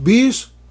20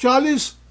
40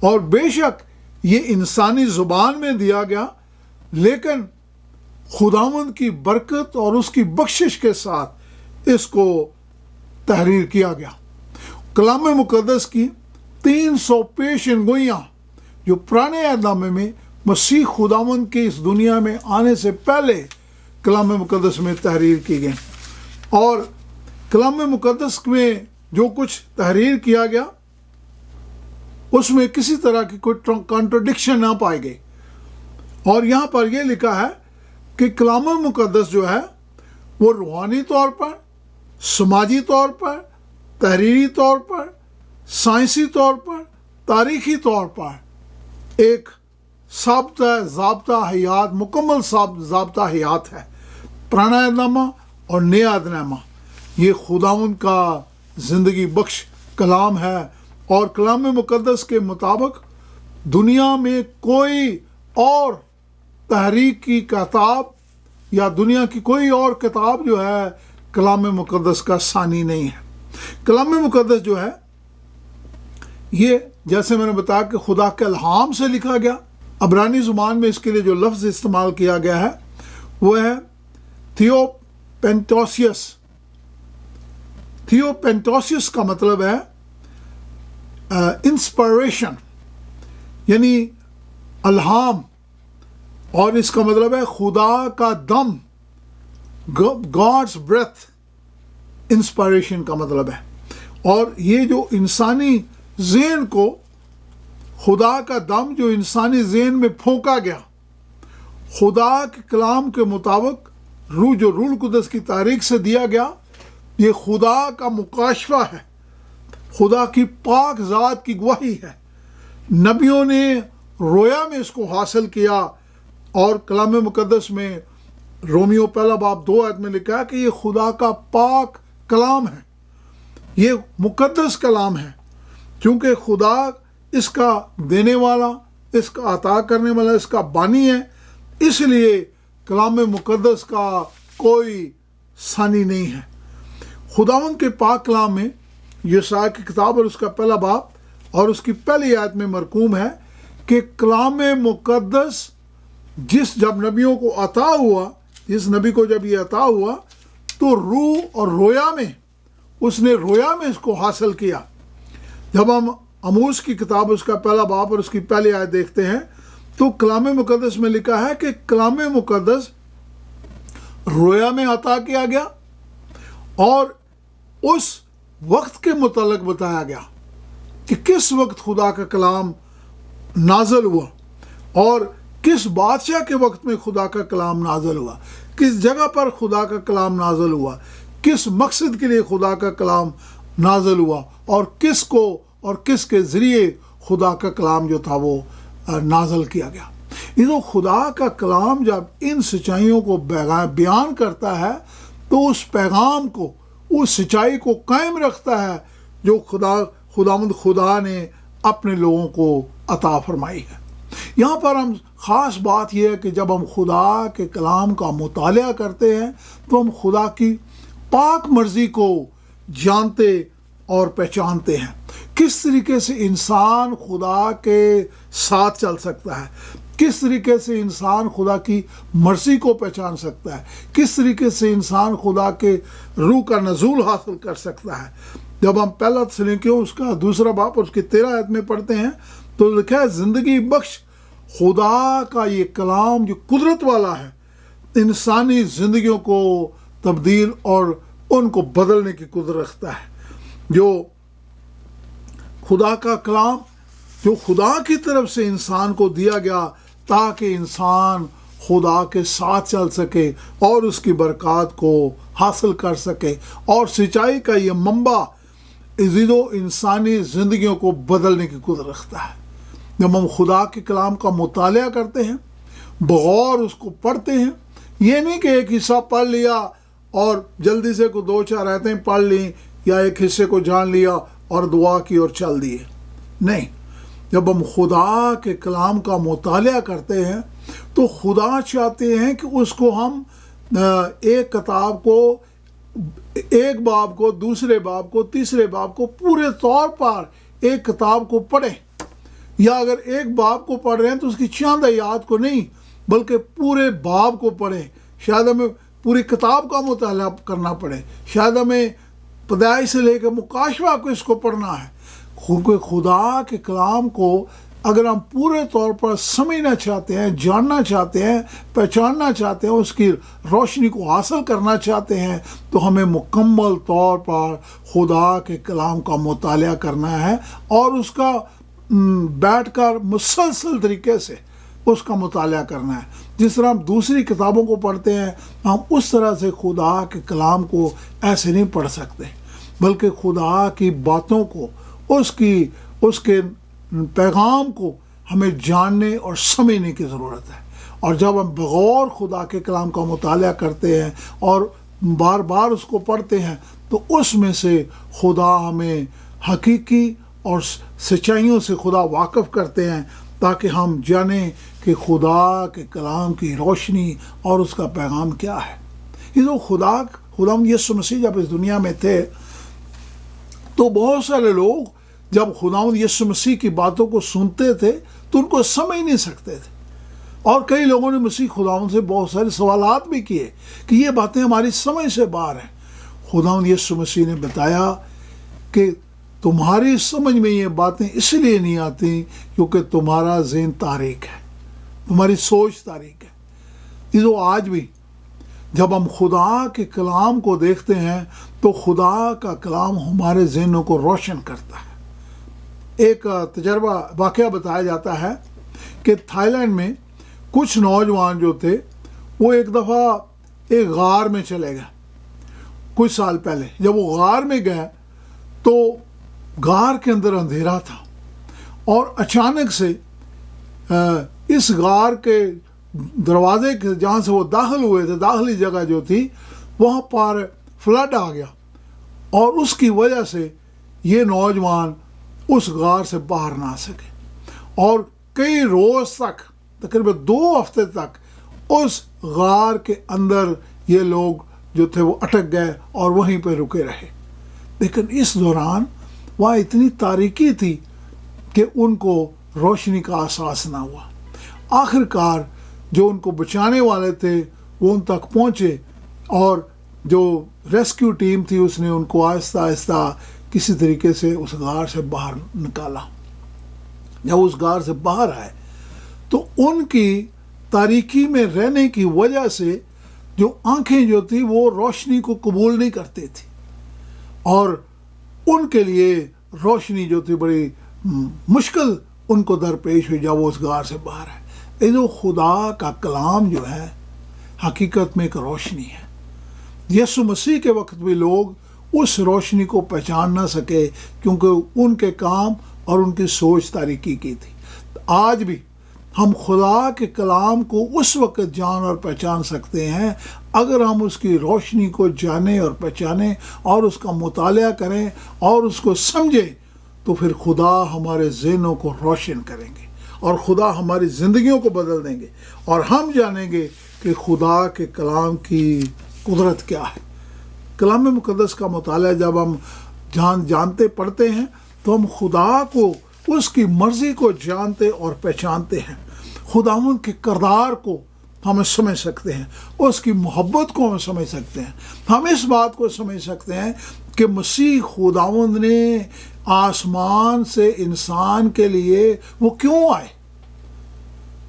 اور بے شک یہ انسانی زبان میں دیا گیا، لیکن خداوند کی برکت اور اس کی بخشش کے ساتھ اس کو تحریر کیا گیا۔ کلام مقدس کی 300 پیشن گوئیاں جو پرانے عہد نامے میں مسیح خداوند کے اس دنیا میں آنے سے پہلے کلام مقدس میں تحریر کی گئیں، اور کلام مقدس میں جو کچھ تحریر کیا گیا اس میں کسی طرح کی کوئی کانٹرڈکشن نہ پائی گئی۔ اور یہاں پر یہ لکھا ہے کہ کلام مقدس جو ہے وہ روحانی طور پر، سماجی طور پر، تحریری طور پر، سائنسی طور پر، تاریخی طور پر ایک ضابطہ حیات، مکمل ضابطہ حیات ہے۔ پرانا عہد نامہ اور نیا عہد نامہ یہ خداوند کا زندگی بخش کلام ہے، اور کلام مقدس کے مطابق دنیا میں کوئی اور تحریک کی کتاب یا دنیا کی کوئی اور کتاب جو ہے کلام مقدس کا ثانی نہیں ہے۔ کلام مقدس جو ہے یہ جیسے میں نے بتایا کہ خدا کے الہام سے لکھا گیا۔ عبرانی زبان میں اس کے لیے جو لفظ استعمال کیا گیا ہے وہ ہے تھیوپینٹوسیس۔ تھیوپینٹوسیس کا مطلب ہے انسپائریشن، یعنی الہام، اور اس کا مطلب ہے خدا کا دم، گاڈز بریتھ، انسپائریشن کا مطلب ہے۔ اور یہ جو انسانی ذہن کو، خدا کا دم جو انسانی ذہن میں پھونکا گیا خدا کے کلام کے مطابق، جو روح القدس کی تاریخ سے دیا گیا، یہ خدا کا مکاشفہ ہے، خدا کی پاک ذات کی گواہی ہے۔ نبیوں نے رویا میں اس کو حاصل کیا، اور کلام مقدس میں رومیو پہلا باب 2 آیت میں لکھا ہے کہ یہ خدا کا پاک کلام ہے، یہ مقدس کلام ہے، کیونکہ خدا اس کا دینے والا، اس کا عطا کرنے والا، اس کا بانی ہے، اس لیے کلام مقدس کا کوئی ثانی نہیں ہے۔ خداوند کے پاک کلام میں یسایا کی کتاب اور اس کا پہلا باب اور اس کی پہلی آیت میں مرقوم ہے کہ کلام مقدس جب نبیوں کو عطا ہوا، جس نبی کو جب یہ عطا ہوا تو روح اور رویا میں اس نے رویا میں اس کو حاصل کیا۔ جب ہم آموز کی کتاب اس کا پہلا باب اور اس کی پہلی آیت دیکھتے ہیں تو کلام مقدس میں لکھا ہے کہ کلام مقدس رویا میں عطا کیا گیا، اور اس وقت کے متعلق بتایا گیا کہ کس وقت خدا کا کلام نازل ہوا، اور کس بادشاہ کے وقت میں خدا کا کلام نازل ہوا، کس جگہ پر خدا کا کلام نازل ہوا، کس مقصد کے لیے خدا کا کلام نازل ہوا، اور کس کو اور کس کے ذریعے خدا کا کلام جو تھا وہ نازل کیا گیا۔ یہ تو خدا کا کلام جب ان سچائیوں کو بیان کرتا ہے تو اس پیغام کو، اس سچائی کو قائم رکھتا ہے جو خداوند خدا نے اپنے لوگوں کو عطا فرمائی ہے۔ یہاں پر ہم خاص بات یہ ہے کہ جب ہم خدا کے کلام کا مطالعہ کرتے ہیں تو ہم خدا کی پاک مرضی کو جانتے اور پہچانتے ہیں۔ کس طریقے سے انسان خدا کے ساتھ چل سکتا ہے، کس طریقے سے انسان خدا کی مرضی کو پہچان سکتا ہے، کس طریقے سے انسان خدا کے روح کا نزول حاصل کر سکتا ہے۔ جب ہم پہلا تسلنیکیوں اس کا 2 باب اور اس کی 13 آیت میں پڑھتے ہیں تو لکھا ہے زندگی بخش خدا کا یہ کلام جو قدرت والا ہے، انسانی زندگیوں کو تبدیل اور ان کو بدلنے کی قدرت رکھتا ہے۔ جو خدا کا کلام جو خدا کی طرف سے انسان کو دیا گیا تاکہ انسان خدا کے ساتھ چل سکے اور اس کی برکات کو حاصل کر سکے، اور سچائی کا یہ منبع انسانی زندگیوں کو بدلنے کی قدرت رکھتا ہے۔ جب ہم خدا کے کلام کا مطالعہ کرتے ہیں، بغور اس کو پڑھتے ہیں، یہ نہیں کہ ایک حصہ پڑھ لیا اور جلدی سے کو 2-4 آیتیں پڑھ لیں یا ایک حصے کو جان لیا اور دعا کی اور چل دیے، نہیں۔ جب ہم خدا کے کلام کا مطالعہ کرتے ہیں تو خدا چاہتے ہیں کہ اس کو ہم ایک کتاب کو، ایک باب کو، دوسرے باب کو، تیسرے باب کو پورے طور پر ایک کتاب کو پڑھیں، یا اگر ایک باب کو پڑھ رہے ہیں تو اس کی چند آیات کو نہیں بلکہ پورے باب کو پڑھیں. شاید ہمیں پوری کتاب کا مطالعہ کرنا پڑے, شاید ہمیں پیدائش سے لے کے مکاشفہ کو اس کو پڑھنا ہے. کیونکہ خدا کے کلام کو اگر ہم پورے طور پر سمجھنا چاہتے ہیں, جاننا چاہتے ہیں, پہچاننا چاہتے ہیں, اس کی روشنی کو حاصل کرنا چاہتے ہیں, تو ہمیں مکمل طور پر خدا کے کلام کا مطالعہ کرنا ہے اور اس کا بیٹھ کر مسلسل طریقے سے اس کا مطالعہ کرنا ہے. جس طرح ہم دوسری کتابوں کو پڑھتے ہیں, ہم اس طرح سے خدا کے کلام کو ایسے نہیں پڑھ سکتے, بلکہ خدا کی باتوں کو, اس کے پیغام کو ہمیں جاننے اور سمجھنے کی ضرورت ہے. اور جب ہم بغور خدا کے کلام کا مطالعہ کرتے ہیں اور بار بار اس کو پڑھتے ہیں, تو اس میں سے خدا ہمیں حقیقی اور سچائیوں سے خدا واقف کرتے ہیں, تاکہ ہم جانیں کہ خدا کے کلام کی روشنی اور اس کا پیغام کیا ہے. یہ جو خدا یسوع مسیح جب اس دنیا میں تھے, تو بہت سارے لوگ جب خداوند یسوع مسیح کی باتوں کو سنتے تھے تو ان کو سمجھ نہیں سکتے تھے, اور کئی لوگوں نے مسیح خداوند سے بہت سارے سوالات بھی کیے کہ یہ باتیں ہماری سمجھ سے باہر ہیں. خداوند یسوع مسیح نے بتایا کہ تمہاری سمجھ میں یہ باتیں اس لیے نہیں آتی کیونکہ تمہارا ذہن تاریک ہے, تمہاری سوچ تاریک ہے. یہ جو آج بھی جب ہم خدا کے کلام کو دیکھتے ہیں تو خدا کا کلام ہمارے ذہنوں کو روشن کرتا ہے. ایک تجربہ واقعہ بتایا جاتا ہے کہ تھائی لینڈ میں کچھ نوجوان جو تھے وہ ایک دفعہ ایک غار میں چلے گئے کچھ سال پہلے. جب وہ غار میں گئے تو غار کے اندر اندھیرا تھا, اور اچانک سے اس غار کے دروازے کے جہاں سے وہ داخل ہوئے تھے, داخلی جگہ جو تھی, وہاں پر فلڈ آ گیا, اور اس کی وجہ سے یہ نوجوان اس غار سے باہر نہ آ سکے, اور کئی روز تک, تقریباً 2 ہفتے تک اس غار کے اندر یہ لوگ جو تھے وہ اٹک گئے اور وہیں پہ رکے رہے. لیکن اس دوران وہاں اتنی تاریکی تھی کہ ان کو روشنی کا احساس نہ ہوا. آخر کار جو ان کو بچانے والے تھے وہ ان تک پہنچے, اور جو ریسکیو ٹیم تھی اس نے ان کو آہستہ آہستہ کسی طریقے سے اس غار سے باہر نکالا. جب اس غار سے باہر آئے تو ان کی تاریکی میں رہنے کی وجہ سے جو آنکھیں جو تھی وہ روشنی کو قبول نہیں کرتی تھی, اور ان کے لیے روشنی جو تھی بڑی مشکل ان کو درپیش ہوئی جب وہ اس غار سے باہر آئے. یہ جو خدا کا کلام جو ہے حقیقت میں ایک روشنی ہے. یسوع مسیح کے وقت بھی لوگ اس روشنی کو پہچان نہ سکے کیونکہ ان کے کام اور ان کی سوچ تاریکی کی تھی. آج بھی ہم خدا کے کلام کو اس وقت جان اور پہچان سکتے ہیں اگر ہم اس کی روشنی کو جانیں اور پہچانیں اور اس کا مطالعہ کریں اور اس کو سمجھیں, تو پھر خدا ہمارے ذہنوں کو روشن کریں گے اور خدا ہماری زندگیوں کو بدل دیں گے, اور ہم جانیں گے کہ خدا کے کلام کی قدرت کیا ہے. کلام مقدس کا مطالعہ جب ہم جانتے پڑھتے ہیں تو ہم خدا کو, اس کی مرضی کو جانتے اور پہچانتے ہیں. خداوند کے کردار کو ہم سمجھ سکتے ہیں, اس کی محبت کو ہم سمجھ سکتے ہیں. ہم اس بات کو سمجھ سکتے ہیں کہ مسیح خداوند نے آسمان سے انسان کے لیے وہ کیوں آئے,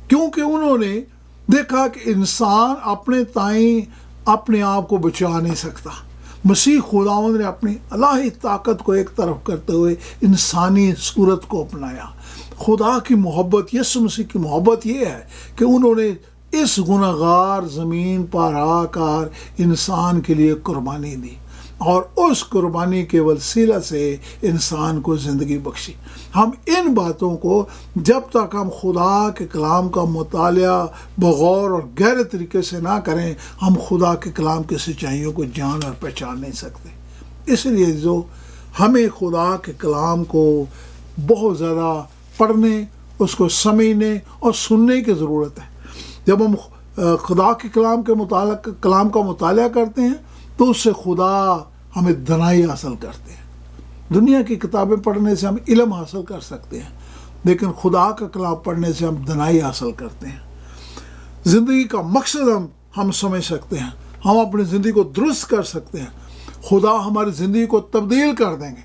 کیونکہ انہوں نے دیکھا کہ انسان اپنے تائیں اپنے آپ کو بچا نہیں سکتا. مسیح خداوند نے اپنی الہی طاقت کو ایک طرف کرتے ہوئے انسانی صورت کو اپنایا. خدا کی محبت, یسوع مسیح کی محبت یہ ہے کہ انہوں نے اس گناہگار زمین پر آ کر انسان کے لیے قربانی دی, اور اس قربانی کے وسیلہ سے انسان کو زندگی بخشی. ہم ان باتوں کو جب تک ہم خدا کے کلام کا مطالعہ بغور اور گہرے طریقے سے نہ کریں, ہم خدا کے کلام کی سچائیوں کو جان اور پہچان نہیں سکتے. اس لیے جو ہمیں خدا کے کلام کو بہت زیادہ پڑھنے, اس کو سمجھنے اور سننے کی ضرورت ہے. جب ہم خدا کے کلام کا مطالعہ کرتے ہیں تو اس سے خدا ہمیں دانائی حاصل کرتے ہیں. دنیا کی کتابیں پڑھنے سے ہم علم حاصل کر سکتے ہیں, لیکن خدا کا کلام پڑھنے سے ہم دنائی حاصل کرتے ہیں. زندگی کا مقصد ہم سمجھ سکتے ہیں. ہم اپنی زندگی کو درست کر سکتے ہیں. خدا ہماری زندگی کو تبدیل کر دیں گے.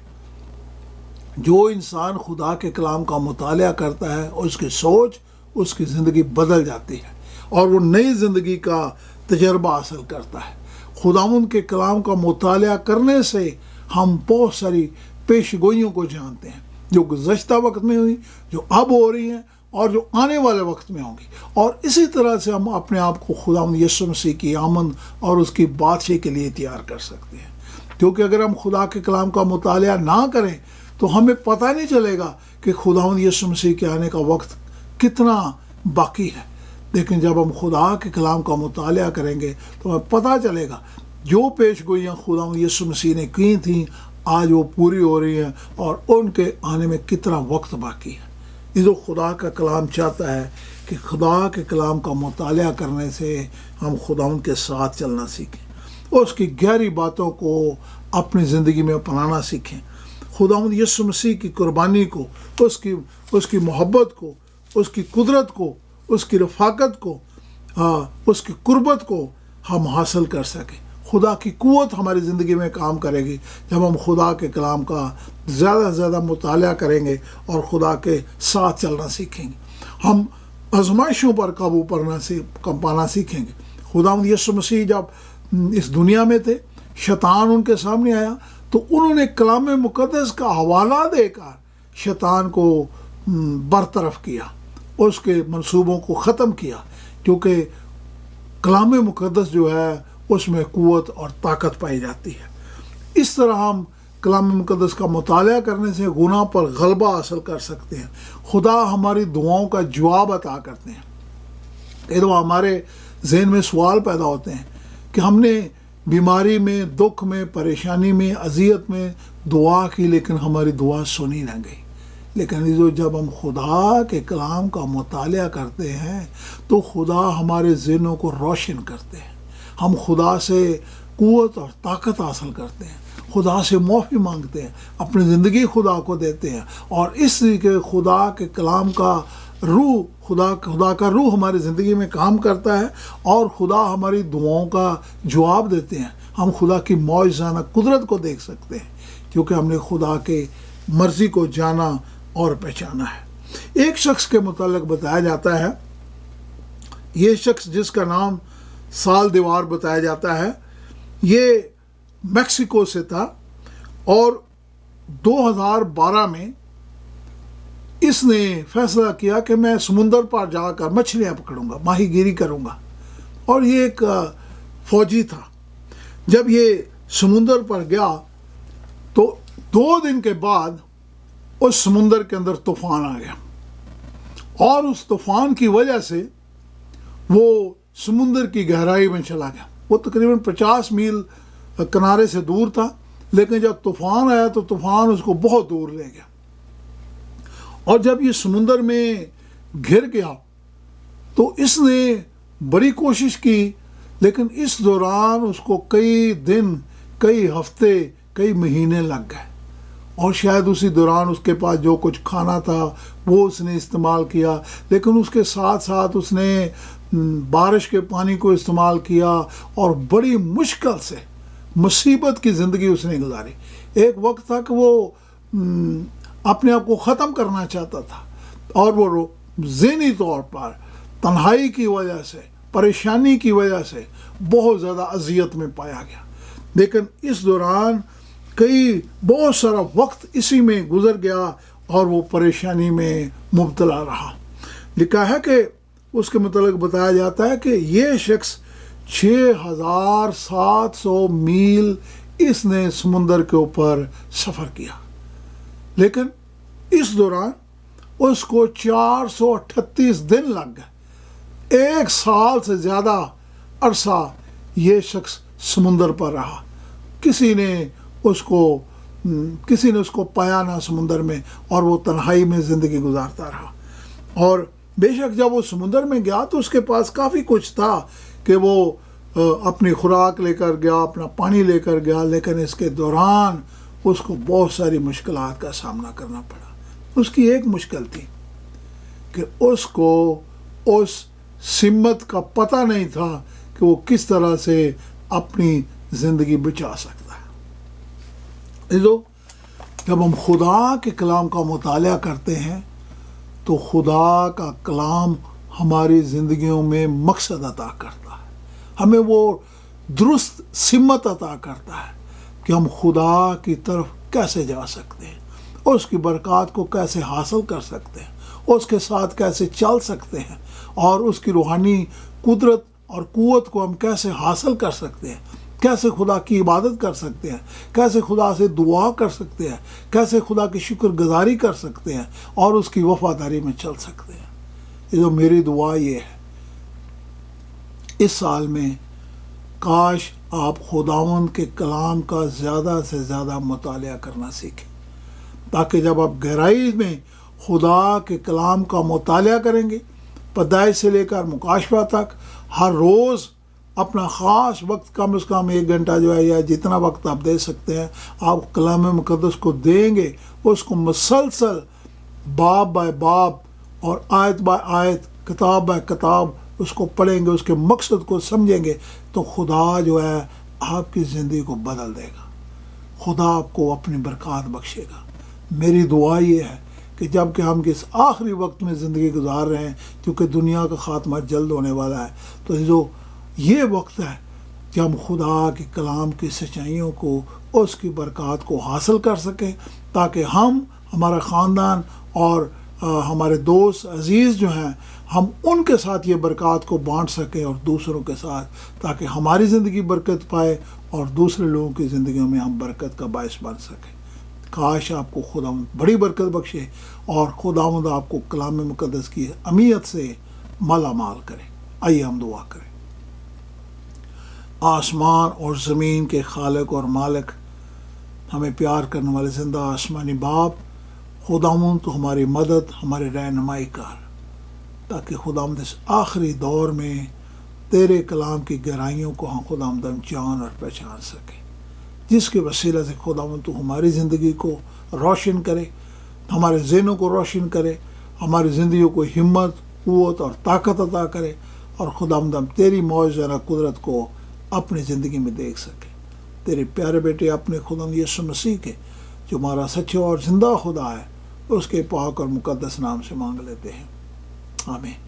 جو انسان خدا کے کلام کا مطالعہ کرتا ہے اس کی سوچ، اس کی زندگی بدل جاتی ہے اور وہ نئی زندگی کا تجربہ حاصل کرتا ہے. خداوند کے کلام کا مطالعہ کرنے سے ہم بہت ساری پیش گوئیوں کو جانتے ہیں جو گزشتہ وقت میں ہوئی، جو اب ہو رہی ہیں اور جو آنے والے وقت میں ہوں گی. اور اسی طرح سے ہم اپنے آپ کو خداوند یسوع مسیح کی آمد اور اس کی بادشاہی کے لیے تیار کر سکتے ہیں. کیونکہ اگر ہم خدا کے کلام کا مطالعہ نہ کریں تو ہمیں پتہ نہیں چلے گا کہ خداوند یسوع مسیح کے آنے کا وقت کتنا باقی ہے. لیکن جب ہم خدا کے کلام کا مطالعہ کریں گے تو ہمیں پتہ چلے گا جو پیش گوئیاں خداوند یسوع مسیح نے کی تھیں آج وہ پوری ہو رہی ہیں اور ان کے آنے میں کتنا وقت باقی ہے. یہ جو خدا کا کلام چاہتا ہے کہ خدا کے کلام کا مطالعہ کرنے سے ہم خداوند کے ساتھ چلنا سیکھیں، اس کی گہری باتوں کو اپنی زندگی میں اپنانا سیکھیں. خداوند یسوع مسیح کی قربانی کو، اس کی محبت کو، اس کی قدرت کو، اس کی رفاقت کو، اس کی قربت کو ہم حاصل کر سکیں. خدا کی قوت ہماری زندگی میں کام کرے گی جب ہم خدا کے کلام کا زیادہ سے زیادہ مطالعہ کریں گے اور خدا کے ساتھ چلنا سیکھیں گے. ہم آزمائشوں پر قابو پانا سیکھیں گے. خداوند یسوع مسیح جب اس دنیا میں تھے، شیطان ان کے سامنے آیا تو انہوں نے کلام مقدس کا حوالہ دے کر شیطان کو برطرف کیا، اس کے منصوبوں کو ختم کیا، کیونکہ کلام مقدس جو ہے اس میں قوت اور طاقت پائی جاتی ہے. اس طرح ہم کلام مقدس کا مطالعہ کرنے سے گناہ پر غلبہ حاصل کر سکتے ہیں. خدا ہماری دعاؤں کا جواب عطا کرتے ہیں. کئی دفعہ ہمارے ذہن میں سوال پیدا ہوتے ہیں کہ ہم نے بیماری میں، دکھ میں، پریشانی میں، اذیت میں دعا کی لیکن ہماری دعا سنی نہ گئی. لیکن جب ہم خدا کے کلام کا مطالعہ کرتے ہیں تو خدا ہمارے ذہنوں کو روشن کرتے ہیں. ہم خدا سے قوت اور طاقت حاصل کرتے ہیں، خدا سے معافی مانگتے ہیں، اپنی زندگی خدا کو دیتے ہیں اور اس طریقے خدا کے کلام کا روح، خدا کا روح ہماری زندگی میں کام کرتا ہے اور خدا ہماری دعاؤں کا جواب دیتے ہیں. ہم خدا کی معجزانہ قدرت کو دیکھ سکتے ہیں کیونکہ ہم نے خدا کے مرضی کو جانا اور پہچانا ہے. ایک شخص کے متعلق بتایا جاتا ہے، یہ شخص جس کا نام سال دیوار بتایا جاتا ہے، یہ میکسیکو سے تھا اور 2012 میں اس نے فیصلہ کیا کہ میں سمندر پر جا کر مچھلیاں پکڑوں گا، ماہی گیری کروں گا. اور یہ ایک فوجی تھا. جب یہ سمندر پر گیا تو 2 دن کے بعد اس سمندر کے اندر طوفان آ گیا اور اس طوفان کی وجہ سے وہ سمندر کی گہرائی میں چلا گیا. وہ تقریباً 50 میل کنارے سے دور تھا، لیکن جب طوفان آیا تو طوفان اس کو بہت دور لے گیا. اور جب یہ سمندر میں گھر گیا تو اس نے بڑی کوشش کی، لیکن اس دوران اس کو کئی دن، کئی ہفتے، کئی مہینے لگ گئے. اور شاید اسی دوران اس کے پاس جو کچھ کھانا تھا وہ اس نے استعمال کیا، لیکن اس کے ساتھ ساتھ اس نے بارش کے پانی کو استعمال کیا اور بڑی مشکل سے مصیبت کی زندگی اس نے گزاری. ایک وقت تھا کہ وہ اپنے آپ کو ختم کرنا چاہتا تھا اور وہ ذہنی طور پر تنہائی کی وجہ سے، پریشانی کی وجہ سے بہت زیادہ اذیت میں پایا گیا. لیکن اس دوران بہت سارا وقت اسی میں گزر گیا اور وہ پریشانی میں مبتلا رہا. لکھا ہے کہ اس کے متعلق بتایا جاتا ہے کہ یہ شخص 6700 میل اس نے سمندر کے اوپر سفر کیا، لیکن اس دوران اس کو 438 دن لگ گئے. 1 سال سے زیادہ عرصہ یہ شخص سمندر پر رہا. کسی نے اس کو پایا نہ سمندر میں اور وہ تنہائی میں زندگی گزارتا رہا. اور بے شک جب وہ سمندر میں گیا تو اس کے پاس کافی کچھ تھا کہ وہ اپنی خوراک لے کر گیا، اپنا پانی لے کر گیا، لیکن اس کے دوران اس کو بہت ساری مشکلات کا سامنا کرنا پڑا. اس کی ایک مشکل تھی کہ اس کو اس سمت کا پتہ نہیں تھا کہ وہ کس طرح سے اپنی زندگی بچا سکتا ہے۔ جب ہم خدا کے کلام کا مطالعہ کرتے ہیں تو خدا کا کلام ہماری زندگیوں میں مقصد عطا کرتا ہے، ہمیں وہ درست سمت عطا کرتا ہے کہ ہم خدا کی طرف کیسے جا سکتے ہیں، اس کی برکات کو کیسے حاصل کر سکتے ہیں، اس کے ساتھ کیسے چل سکتے ہیں، اور اس کی روحانی قدرت اور قوت کو ہم کیسے حاصل کر سکتے ہیں، کیسے خدا کی عبادت کر سکتے ہیں، کیسے خدا سے دعا کر سکتے ہیں، کیسے خدا کی شکر گزاری کر سکتے ہیں اور اس کی وفاداری میں چل سکتے ہیں۔ یہ میری دعا یہ ہے، اس سال میں کاش آپ خداوند کے کلام کا زیادہ سے زیادہ مطالعہ کرنا سیکھیں، تاکہ جب آپ گہرائی میں خدا کے کلام کا مطالعہ کریں گے، پیدائش سے لے کر مکاشفہ تک، ہر روز اپنا خاص وقت کم از کم 1 گھنٹہ جو ہے یا جتنا وقت آپ دے سکتے ہیں آپ کلام مقدس کو دیں گے، اس کو مسلسل باب بائی باب اور آیت بائی آیت، کتاب بائی کتاب اس کو پڑھیں گے، اس کے مقصد کو سمجھیں گے، تو خدا جو ہے آپ کی زندگی کو بدل دے گا، خدا آپ کو اپنی برکات بخشے گا۔ میری دعا یہ ہے کہ جب کہ ہم اس آخری وقت میں زندگی گزار رہے ہیں، کیونکہ دنیا کا خاتمہ جلد ہونے والا ہے، تو یہ وقت ہے کہ ہم خدا کے کلام کی سچائیوں کو، اس کی برکات کو حاصل کر سکیں، تاکہ ہم، ہمارا خاندان اور ہمارے دوست عزیز جو ہیں، ہم ان کے ساتھ یہ برکات کو بانٹ سکیں اور دوسروں کے ساتھ، تاکہ ہماری زندگی برکت پائے اور دوسرے لوگوں کی زندگیوں میں ہم برکت کا باعث بن سکیں۔ کاش آپ کو خداوند بڑی برکت بخشے اور خداوند آپ کو کلام مقدس کی اہمیت سے مالا مال کرے۔ آئیے ہم دعا کریں۔ آسمان اور زمین کے خالق اور مالک، ہمیں پیار کرنے والے زندہ آسمانی باپ، خداوند تو ہماری مدد، ہماری رہنمائی کر، تاکہ خداوند اس آخری دور میں تیرے کلام کی گہرائیوں کو ہم خداوند جان اور پہچان سکیں، جس کے وسیلہ سے خداوند تو ہماری زندگی کو روشن کرے، ہمارے ذہنوں کو روشن کرے، ہماری زندگیوں کو ہمت، قوت اور طاقت عطا کرے، اور خداوند ہم تیری معجزانہ قدرت کو اپنی زندگی میں دیکھ سکیں۔ تیرے پیارے بیٹے اپنے خداوند یسوع مسیح کے، جو ہمارا سچا اور زندہ خدا ہے، اس کے پاک اور مقدس نام سے مانگ لیتے ہیں، آمین۔